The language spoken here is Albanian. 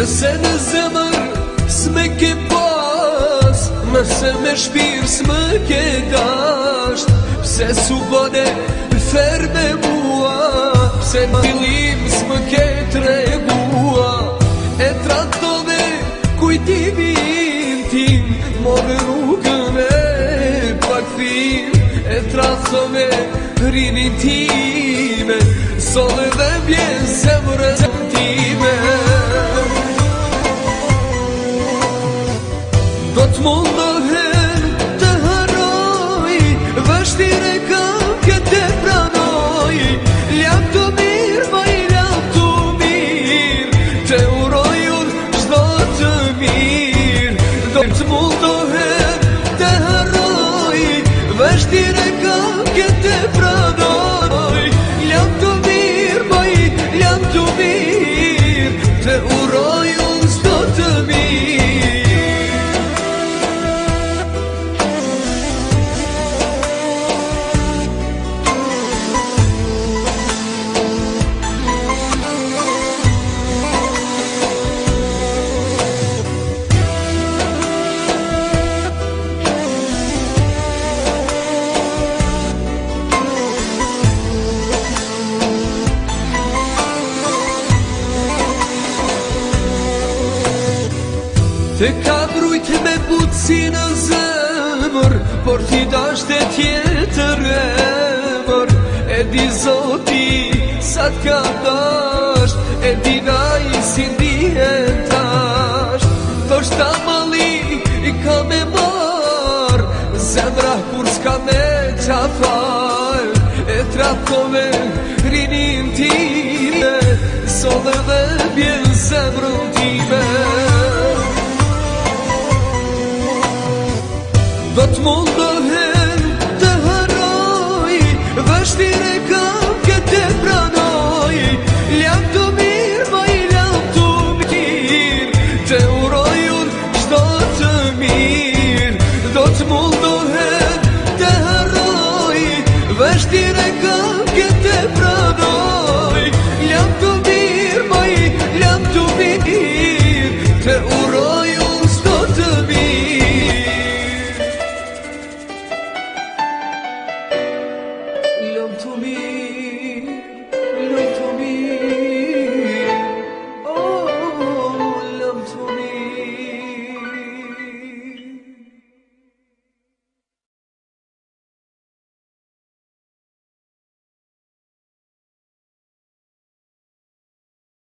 Nëse në zemër s'me ke pas, mëse me shpirë s'me ke dasht, pse s'u bone fer me mua, pse në fillim s'me ke tregua, e tratove kujtimin tim, morë rrugën e pakthim, e tratove rinin time, sole dhe bjen zemrën time. Do t'mundohem të haroj, vështire kam këtë pranoj, jam të mirë, ma i jam të mirë, të uroj unë çdo të mirë. Do t'mundohem të haroj, vështire kam këtë pranoj, jam të mirë, ma i jam të mirë, të uroj unë çdo të mirë. Të ka brujt me butësi në zemër, por t'i dasht e tjetër emër. E di Zoti sa t'ka dasht, e di naj si ndihen tash. Do shta mali i ka me mar, zemra kur s'ka me qafal, e tratove rinin time, sole dhe bjen zemrën time. Do t'mundohem të haroj, vështire kam këtë pranoj, jam të mirë, ma i jam të mirë, të uroj unë çdo të mirë. Do t'mundohem të haroj, vështire kam këtë pranoj, jam të mirë, ma i jam të mirë, të uroj unë çdo të mirë. To me